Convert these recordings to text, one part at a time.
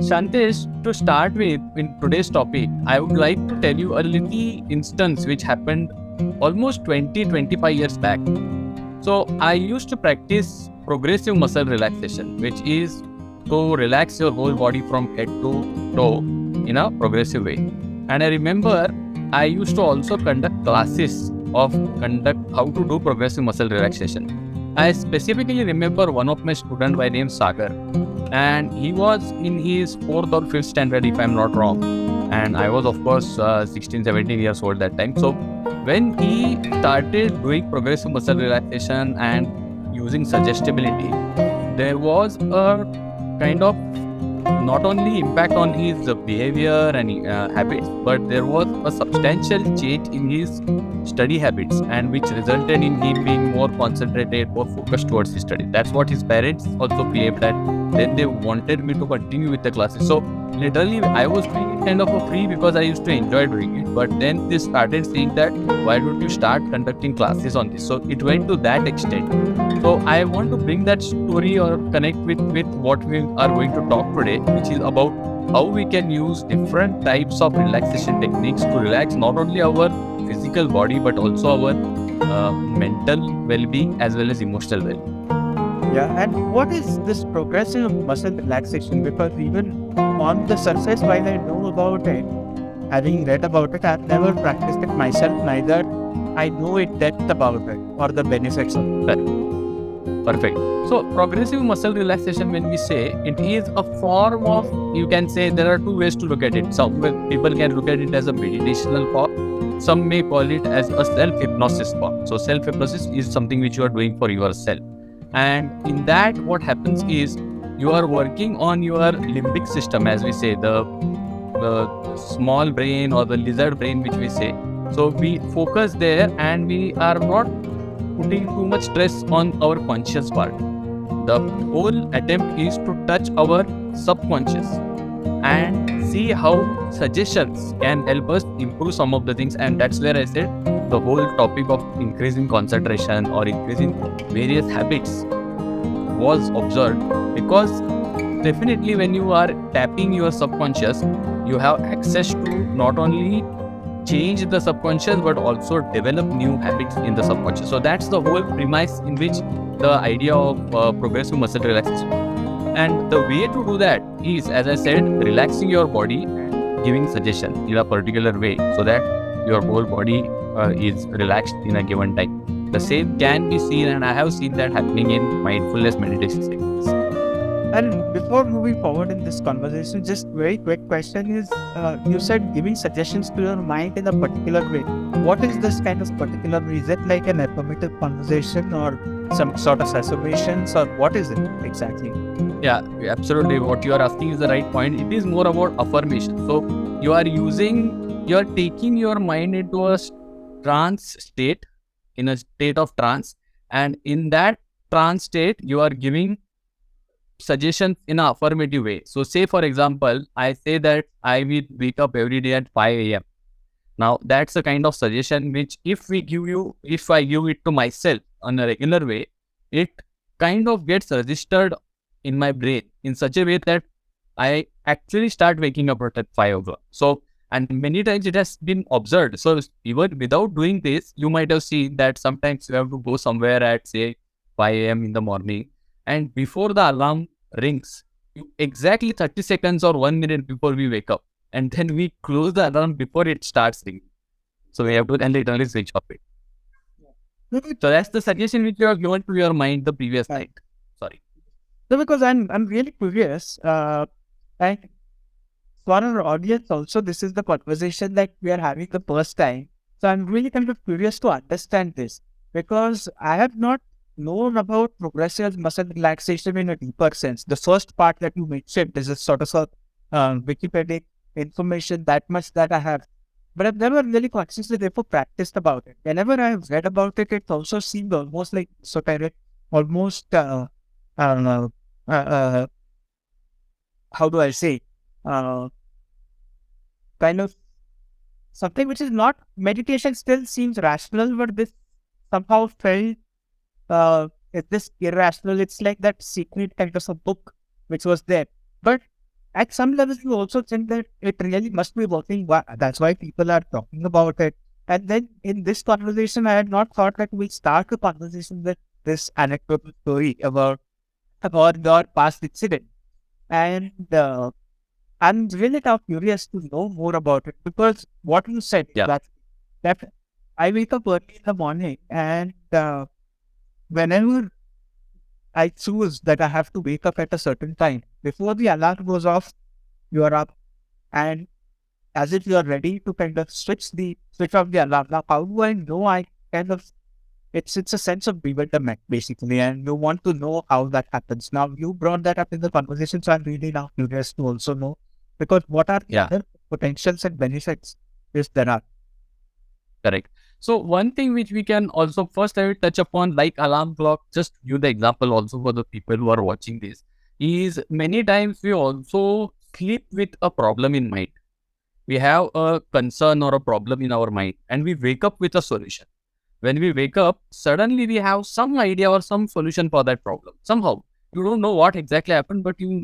Shantesh, to start with, in today's topic, I would like to tell you a little instance which happened almost 20-25 years back. So, I used to practice progressive muscle relaxation, which is to relax your whole body from head to toe in a progressive way. And I remember I used to also conduct classes of conduct how to do progressive muscle relaxation. I specifically remember one of my students by name Sagar, and he was in his fourth or fifth standard, if I'm not wrong. And I was, of course, 16, 17 years old that time. So when he started doing progressive muscle relaxation and using suggestibility, there was a kind of not only impact on his behavior and habits, but there was a substantial change in his study habits, and which resulted in him being more concentrated, more focused towards his study. That's what his parents also claimed, that then they wanted me to continue with the classes. So literally I was doing it kind of a free because I used to enjoy doing it, but then they started saying that why don't you start conducting classes on this. So it went to that extent. So I want to bring that story or connect with what we are going to talk today, which is about how we can use different types of relaxation techniques to relax not only our physical body but also our mental well-being as well as emotional well-being. Yeah, and what is this progressive muscle relaxation? Because even on the surface, while I know about it, having read about it, I've never practiced it myself, neither I know in depth about it or the benefits of it. Perfect. So progressive muscle relaxation, when we say, it is a form of, you can say there are two ways to look at it. Some people can look at it as a meditational form. Some may call it as a self-hypnosis form. So self-hypnosis is something which you are doing for yourself. And in that, what happens is you are working on your limbic system, as we say, the small brain or the lizard brain, which we say. So we focus there and we are not putting too much stress on our conscious part. The whole attempt is to touch our subconscious and see how suggestions can help us improve some of the things. And that's where I said the whole topic of increasing concentration or increasing various habits was observed, because definitely when you are tapping your subconscious, you have access to not only change the subconscious but also develop new habits in the subconscious. So that's the whole premise in which the idea of progressive muscle relaxation. And the way to do that is, as I said, relaxing your body and giving suggestion in a particular way so that your whole body is relaxed in a given time. The same can be seen, and I have seen that happening in mindfulness meditation techniques. And before moving forward in this conversation, just very quick question is, you said giving suggestions to your mind in a particular way. What is this kind of particular way? Is it like an affirmative conversation or some sort of affirmations, or what is it exactly? Yeah, absolutely. What you are asking is the right point. It is more about affirmation. So you are taking your mind into a trance state, in a state of trance. And in that trance state, you are giving suggestions in an affirmative way. So say, for example, I say that I will wake up every day at 5 a.m. Now, that's a kind of suggestion which if I give it to myself on a regular way, it kind of gets registered in my brain in such a way that I actually start waking up at 5 o'clock. So, and many times it has been observed. So even without doing this, you might have seen that sometimes you have to go somewhere at say 5 a.m. in the morning, and before the alarm rings, exactly 30 seconds or 1 minute before we wake up, and then we close the alarm before it starts ringing. So we have to then literally switch off it. So that's the suggestion which you have given to your mind the previous night. Sorry. So because I'm really curious, and for our audience also, this is the conversation that we are having the first time. So I'm really kind of curious to understand this, because I have not known about progressive muscle relaxation in a deeper sense. The first part that you mentioned is a sort of a Wikipedia information, that much that I have, but I've never really consciously therefore practiced about it. Whenever I've read about it, it also seemed almost like esoteric, almost uh, uh, how do I say, uh, kind of something which is not meditation. Still seems rational, but this somehow felt is this irrational. It's like that secret kind of a book which was there. But at some levels, you also think that it really must be working. That's why people are talking about it. And then in this conversation, I had not thought that we'll start a conversation with this anecdotal story about your past incident. And I'm really now curious to know more about it, because what you said, Yeah. that I wake up early in the morning, and whenever I choose that I have to wake up at a certain time, before the alarm goes off, you are up, and as if you are ready to kind of switch off the alarm. Now, how do I know? I kind of it's a sense of bewilderment basically, and you want to know how that happens. Now, you brought that up in the conversation, so I'm really now curious to also know, because what are the Yeah. other potentials and benefits is there are? Correct. So one thing which we can also first I will touch upon, like alarm clock, just give the example also for the people who are watching this, is many times we also sleep with a problem in mind. We have a concern or a problem in our mind and we wake up with a solution. When we wake up, suddenly we have some idea or some solution for that problem. Somehow, you don't know what exactly happened, but you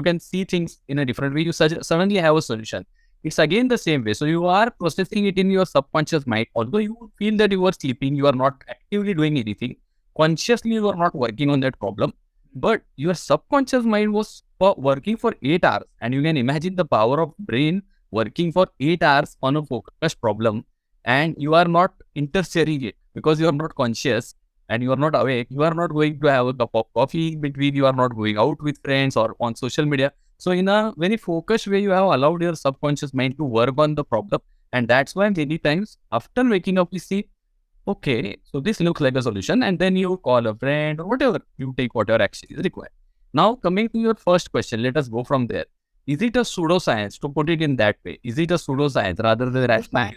can see things in a different way. You suddenly have a solution. It's again the same way. So you are processing it in your subconscious mind. Although you feel that you are sleeping, you are not actively doing anything. Consciously, you are not working on that problem. But your subconscious mind was working for 8 hours. And you can imagine the power of brain working for 8 hours on a focused problem, and you are not interfering it because you are not conscious and you are not awake. You are not going to have a cup of coffee in between. You are not going out with friends or on social media. So in a very focused way, you have allowed your subconscious mind to work on the problem. And that's why many times after waking up, we see, okay, so this looks like a solution. And then you call a friend or whatever, you take whatever action is required. Now, coming to your first question, let us go from there. Is it a pseudoscience to put it in that way? Is it a pseudoscience rather than rational?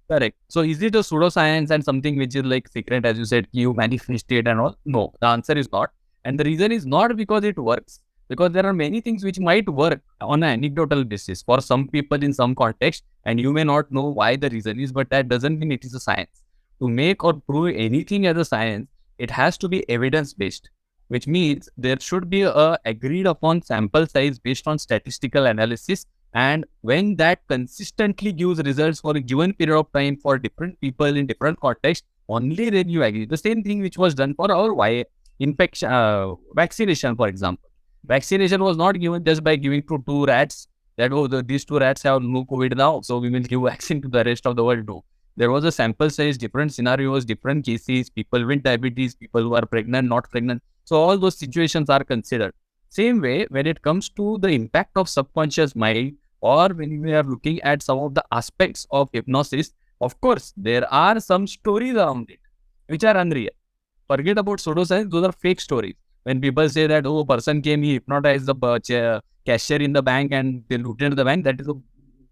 Correct. So is it a pseudoscience and something which is like secret, as you said, you manifest it and all? No, the answer is not. And the reason is not because it works, because there are many things which might work on an anecdotal basis for some people in some context, and you may not know why the reason is, but that doesn't mean it is a science. To make or prove anything as a science, it has to be evidence based, which means there should be a agreed upon sample size based on statistical analysis, and when that consistently gives results for a given period of time for different people in different contexts, only then you agree. The same thing which was done for our infection, vaccination, for example. Vaccination was not given just by giving to two rats that, oh, these two rats have no COVID now, so we will give vaccine to the rest of the world. No. There was a sample size, different scenarios, different cases, people with diabetes, people who are pregnant, not pregnant. So all those situations are considered. Same way, when it comes to the impact of subconscious mind, or when we are looking at some of the aspects of hypnosis, of course, there are some stories around it, which are unreal. Forget about pseudoscience, those are fake stories. When people say that, oh, a person came, he hypnotized the cashier in the bank and they looted the bank, that is a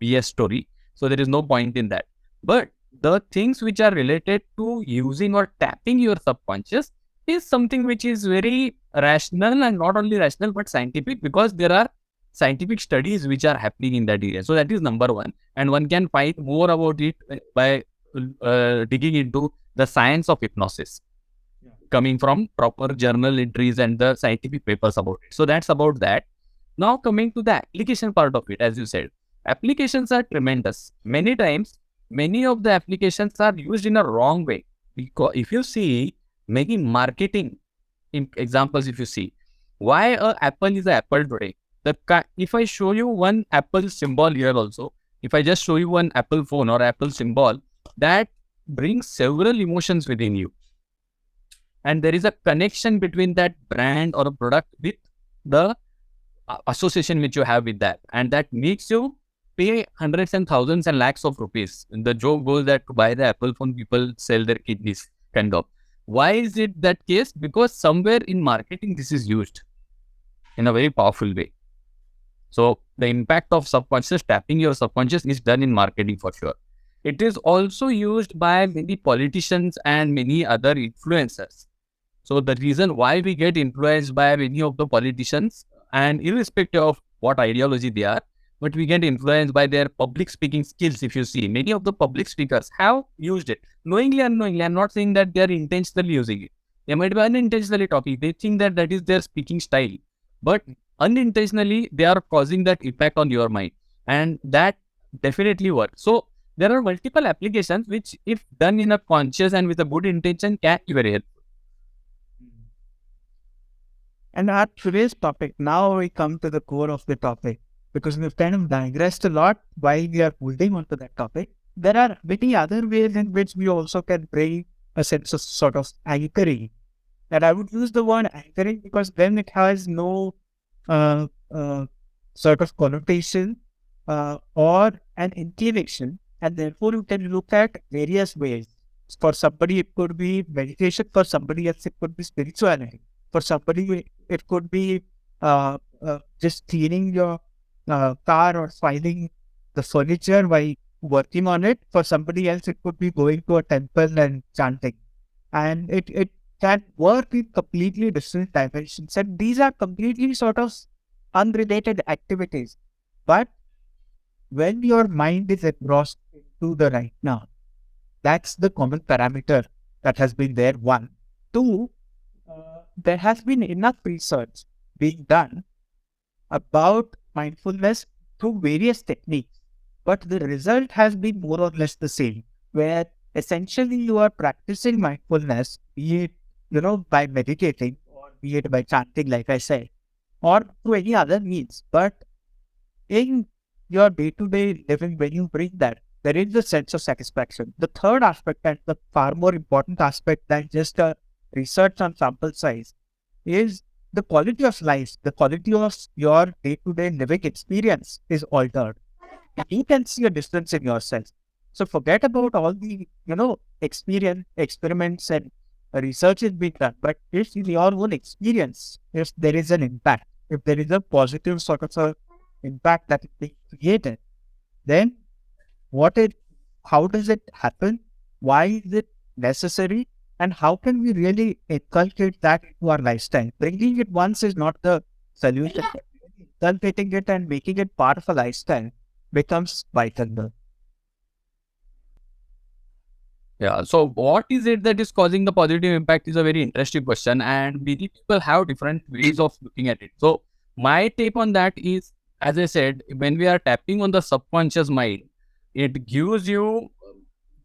BS story. So there is no point in that. But the things which are related to using or tapping your subconscious is something which is very rational, and not only rational but scientific, because there are scientific studies which are happening in that area. So that is number one, and one can find more about it by digging into the science of hypnosis, coming from proper journal entries and the scientific papers about it. So that's about that. Now coming to the application part of it, as you said, applications are tremendous. Many times, many of the applications are used in a wrong way. Because if you see many marketing examples, if you see why a apple is an apple today, if I show you one apple symbol here also, if I just show you one Apple phone or Apple symbol, that brings several emotions within you. And there is a connection between that brand or a product with the association which you have with that. And that makes you pay hundreds and thousands and lakhs of rupees. And the joke goes that to buy the Apple phone, people sell their kidneys, kind of. Why is it that case? Because somewhere in marketing, this is used in a very powerful way. So the impact of subconscious, tapping your subconscious, is done in marketing for sure. It is also used by many politicians and many other influencers. So the reason why we get influenced by many of the politicians, and irrespective of what ideology they are, but we get influenced by their public speaking skills. If you see, many of the public speakers have used it, knowingly, unknowingly. I'm not saying that they are intentionally using it. They might be unintentionally talking. They think that that is their speaking style. But unintentionally they are causing that impact on your mind, and that definitely works. So there are multiple applications which, if done in a conscious and with a good intention, can be very helpful. And our today's topic, now we come to the core of the topic, because we've kind of digressed a lot while we are holding on to that topic. There are many other ways in which we also can bring a sense of sort of anchoring. And I would use the word anchoring because then it has no uh, uh, sort of connotation or an inclination. And therefore, you can look at various ways. For somebody, it could be meditation. For somebody else, it could be spirituality. For somebody, it could be just cleaning your car or filing the furniture while working on it. For somebody else, it could be going to a temple and chanting. And it can work in completely different dimensions. And these are completely sort of unrelated activities. But when your mind is engrossed into the right now, that's the common parameter that has been there. One. Two, there has been enough research being done about mindfulness through various techniques, but the result has been more or less the same, where essentially you are practicing mindfulness, be it, by meditating or be it by chanting, like I said, or through any other means. But in your day-to-day living, when you bring that, there is a sense of satisfaction. The third aspect, and the far more important aspect than just a research on sample size, is the quality of life, the quality of your day-to-day living experience is altered. You can see a difference in yourself. So forget about all the, experiments and research is being done. But if in your own experience, if there is an impact, if there is a positive sort of a impact that is being created, then how does it happen? Why is it necessary? And how can we really inculcate that into our lifestyle? Bringing it once is not the solution. Inculcating it and making it part of a lifestyle becomes vital. Yeah. So what is it that is causing the positive impact is a very interesting question, and many people have different ways of looking at it. So my take on that is, as I said, when we are tapping on the subconscious mind, it gives you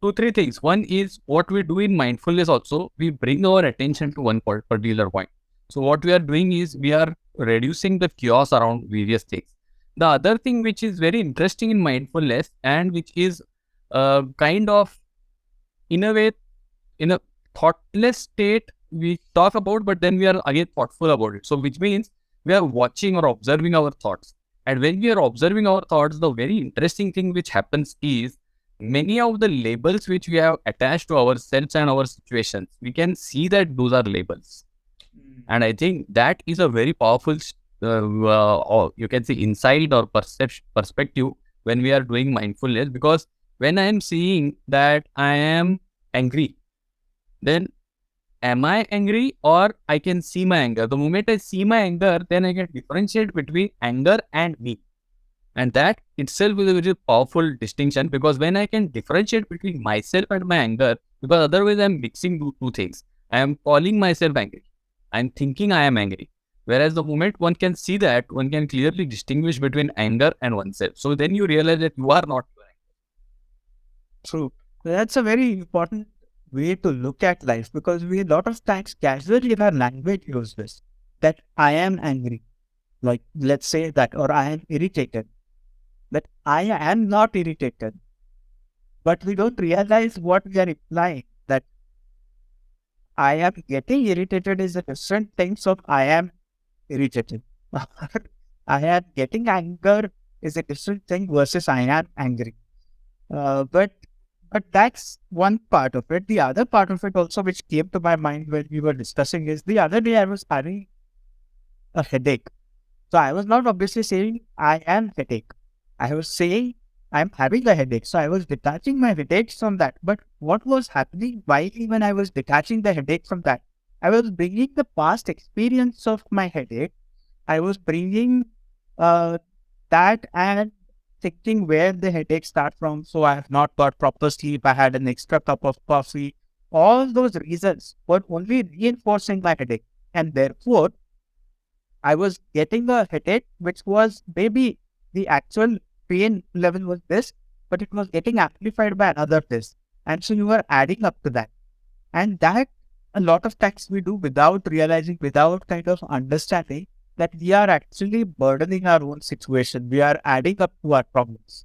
two, three things. One is what we do in mindfulness also, we bring our attention to one particular point. So what we are doing is we are reducing the chaos around various things. The other thing which is very interesting in mindfulness, and which is kind of, in a way, in a thoughtless state we talk about, but then we are again thoughtful about it. So which means we are watching or observing our thoughts. And when we are observing our thoughts, the very interesting thing which happens is many of the labels which we have attached to ourselves and our situations, we can see that those are labels. And I think that is a very powerful, or you can say, insight or perspective when we are doing mindfulness. Because when I am seeing that I am angry, then am I angry, or I can see my anger? The moment I see my anger, then I can differentiate between anger and me. And that itself is a very powerful distinction, because when I can differentiate between myself and my anger, because otherwise I'm mixing two things. I am calling myself angry. I'm thinking I am angry. Whereas the moment one can see that, one can clearly distinguish between anger and oneself. So then you realize that you are not angry. True. That's a very important way to look at life, because we a lot of times casually in our language use this, that I am angry. Like, let's say that, or I am irritated. That I am not irritated. But we don't realize what we are implying, that I am getting irritated is a different thing from I am irritated. I am getting anger is a different thing versus I am angry. But that's one part of it. The other part of it also, which came to my mind when we were discussing, is the other day I was having a headache. So I was not obviously saying I am headache. I was saying I'm having a headache. So I was detaching my headaches from that. But what was happening while even I was detaching the headache from that? I was bringing the past experience of my headache. I was bringing that and thinking where the headache start from. So I have not got proper sleep. I had an extra cup of coffee. All those reasons were only reinforcing my headache. And therefore, I was getting a headache, which was maybe the actual pain level was this, but it was getting amplified by another this. And so you were adding up to that. And that a lot of times we do without realizing, without kind of understanding that we are actually burdening our own situation. We are adding up to our problems.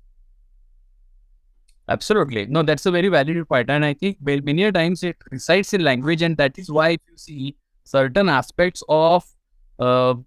Absolutely. No, that's a very valid point. And I think many a times it resides in language. And that is why if you see certain aspects of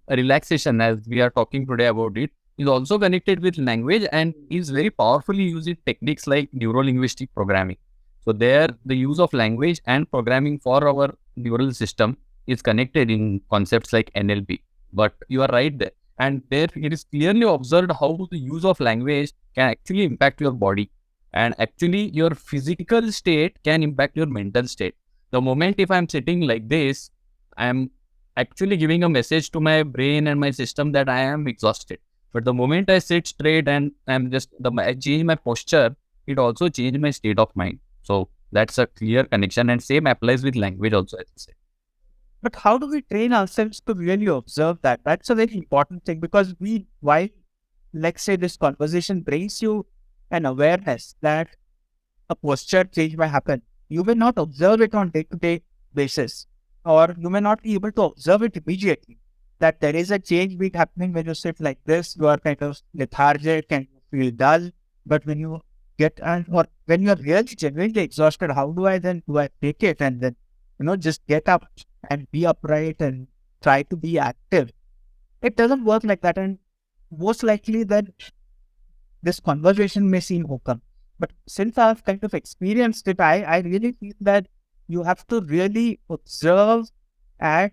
relaxation, as we are talking today about it, is also connected with language and is very powerfully used in techniques like neuro-linguistic programming. So there, the use of language and programming for our neural system is connected in concepts like NLP. But you are right there. And there it is clearly observed how the use of language can actually impact your body, and actually your physical state can impact your mental state. The moment if I'm sitting like this, I'm actually giving a message to my brain and my system that I am exhausted. But the moment I sit straight and I change my posture, it also change my state of mind. So that's a clear connection, and same applies with language also, as I said. But how do we train ourselves to really observe that? That's a very important thing, because while, let's say, this conversation brings you an awareness that a posture change may happen, you may not observe it on day-to-day basis, or you may not be able to observe it immediately. That there is a change being happening when you sit like this, you are kind of lethargic and you feel dull. But when you or when you are really genuinely exhausted, how do I take it and then, just get up and be upright and try to be active? It doesn't work like that. And most likely that this conversation may seem open. But since I've kind of experienced it, I really feel that you have to really observe at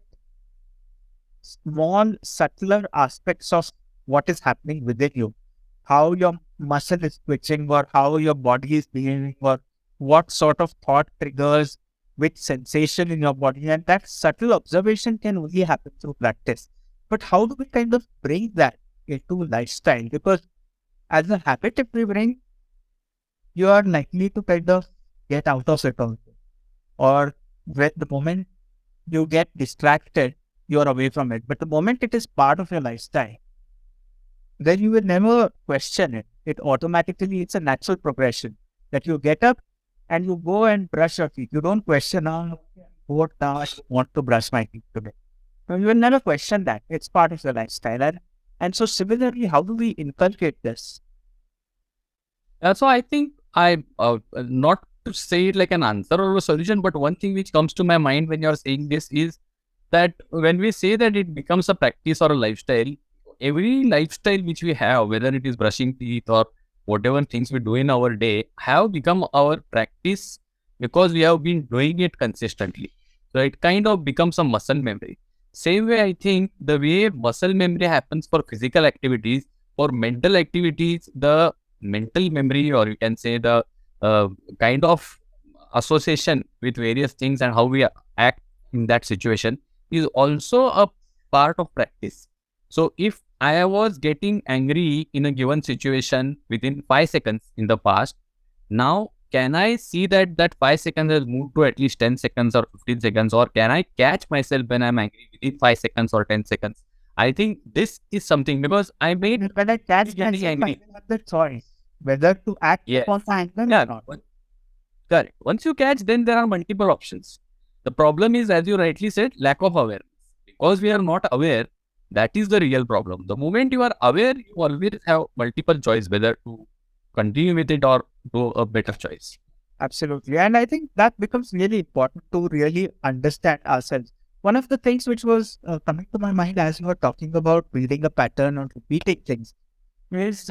small, subtler aspects of what is happening within you, how your muscle is twitching, or how your body is behaving, or what sort of thought triggers which sensation in your body. And that subtle observation can only happen through practice. But how do we kind of bring that into lifestyle? Because as a habit, if we bring, you are likely to kind of get out of it also. Or when the moment you get distracted, you're away from it. But the moment it is part of your lifestyle, then you will never question it. It's a natural progression that you get up and you go and brush your teeth. You don't question, what now I want to brush my teeth today. No, you will never question that. It's part of your lifestyle. And so similarly, how do we inculcate this? So I think not to say it like an answer or a solution, but one thing which comes to my mind when you're saying this is that when we say that it becomes a practice or a lifestyle, every lifestyle which we have, whether it is brushing teeth or whatever things we do in our day, have become our practice because we have been doing it consistently. So it kind of becomes a muscle memory. Same way, I think the way muscle memory happens for physical activities, for mental activities, the mental memory, or you can say the kind of association with various things and how we act in that situation is also a part of practice. So if I was getting angry in a given situation within 5 seconds in the past, now can I see that 5 seconds has moved to at least 10 seconds or 15 seconds, or can I catch myself when I'm angry within 5 seconds or 10 seconds? I think this is something, because I made When I catch getting myself, I angry. will have the choice whether to act Yes. upon the anger Yeah. or not. Correct. Once you catch, then there are multiple options. The problem is, as you rightly said, lack of awareness. Because we are not aware, that is the real problem. The moment you are aware, you always have multiple choice whether to continue with it or do a better choice. Absolutely. And I think that becomes really important to really understand ourselves. One of the things which was coming to my mind as you were talking about building a pattern or repeating things is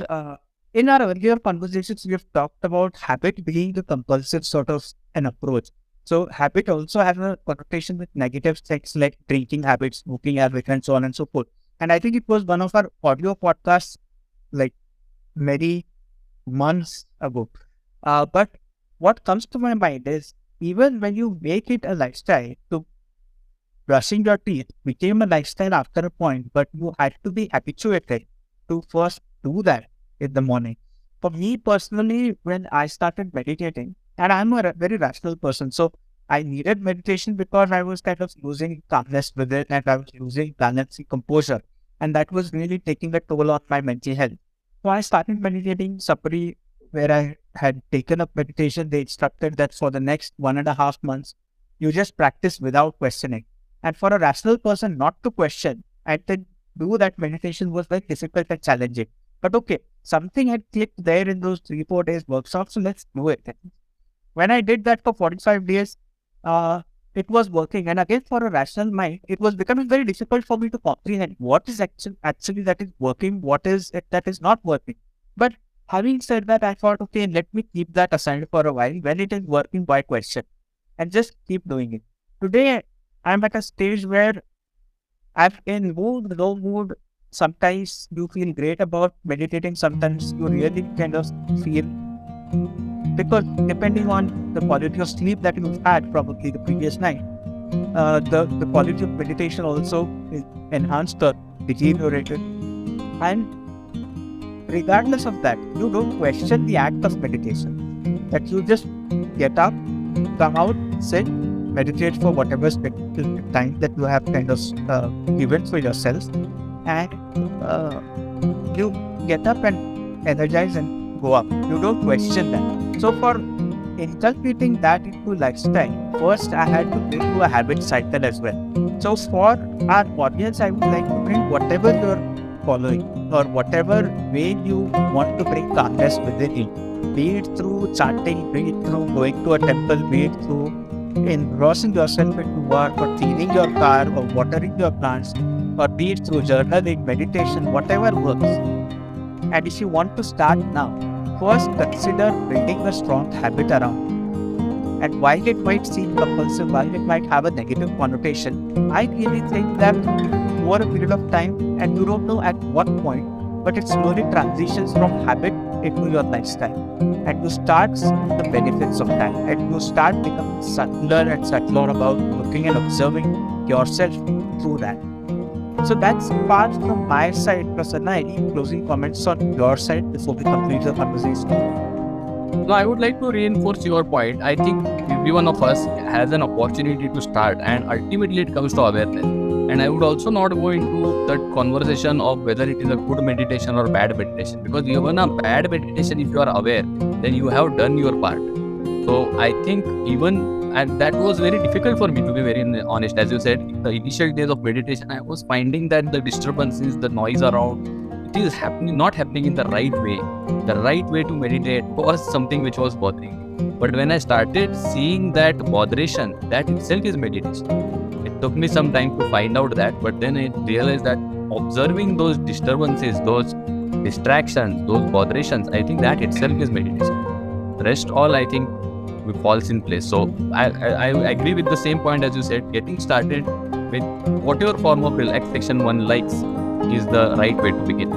in our earlier conversations, we have talked about habit being a compulsive sort of an approach. So habit also has a connotation with negative things like drinking habits, smoking habits, and so on and so forth. And I think it was one of our audio podcasts like many months ago. But what comes to my mind is even when you make it a lifestyle, to brushing your teeth became a lifestyle after a point, but you had to be habituated to first do that in the morning. For me personally, when I started meditating, and I'm a very rational person, so I needed meditation because I was kind of losing calmness with it and I was losing balance and composure. and that was really taking a toll on my mental health. So I started meditating separately, where I had taken up meditation. They instructed that for the next 1.5 months, you just practice without questioning. And for a rational person not to question and then do that meditation was very difficult and challenging. But okay, something had clicked there in those 3-4 days workshops, so let's do it. When I did that for 45 days, it was working. And again, for a rational mind, it was becoming very difficult for me to comprehend what is actually that is working, what is it that is not working. But having said that, I thought, okay, let me keep that aside for a while. When it is working, why question? And just keep doing it. Today, I'm at a stage where I'm in mood, no mood. Sometimes you feel great about meditating. Sometimes you really kind of feel, because depending on the quality of sleep that you've had probably the previous night, the quality of meditation also is enhanced or deteriorated. And regardless of that, you don't question the act of meditation. That you just get up, come out, sit, meditate for whatever time that you have kind of given for yourself, and you get up and energize and go up. You don't question that. So for inculcating that into lifestyle, first I had to bring to a habit cycle as well. So for our audience, I would like to bring whatever you're following or whatever way you want to bring calmness within you. Be it through chanting, be it through going to a temple, be it through engrossing yourself into work or cleaning your car or watering your plants, or be it through journaling, meditation, whatever works. And if you want to start now, first consider building a strong habit around. And while it might seem compulsive, while it might have a negative connotation, I really think that over a period of time, and you don't know at what point, but it slowly transitions from habit into your lifestyle. And you start seeing the benefits of that. And you start becoming subtler and subtler about looking and observing yourself through that. So that's part from my side. Prasanna, any closing comments on your side before we complete the conversation? No, I would like to reinforce your point. I think every one of us has an opportunity to start, and ultimately it comes to awareness. And I would also not go into that conversation of whether it is a good meditation or bad meditation, because even a bad meditation, if you are aware, then you have done your part. So I think and that was very difficult for me, to be very honest. As you said, in the initial days of meditation, I was finding that the disturbances, the noise around, it is not happening in the right way. The right way to meditate was something which was bothering me. But when I started seeing that botheration, that itself is meditation. It took me some time to find out that, but then I realized that observing those disturbances, those distractions, those botherations, I think that itself is meditation. The rest all, I think, falls in place. So I agree with the same point as you said. Getting started with whatever form of relaxation one likes is the right way to begin.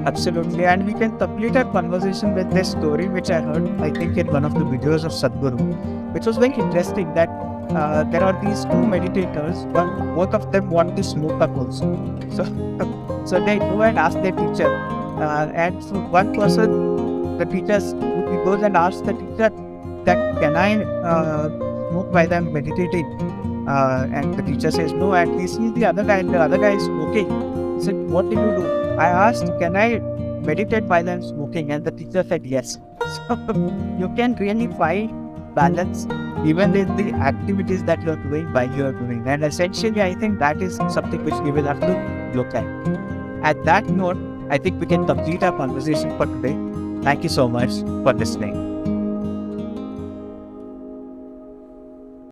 Absolutely. And we can complete our conversation with this story, which I heard, I think, in one of the videos of Sadhguru, which was very interesting that there are these two meditators, both of them want to smoke up also. So they go and ask their teacher. And so one person, the teacher goes and asks the teacher that, can I smoke while I'm meditating? And the teacher says no, and he sees the other guy, and the other guy is smoking. He said, what did you do? I asked, can I meditate while I'm smoking? And the teacher said yes. So you can really find balance even in the activities that you're doing while you're doing. And essentially, I think that is something which we will have to look at. At that note, I think we can complete our conversation for today. Thank you so much for listening.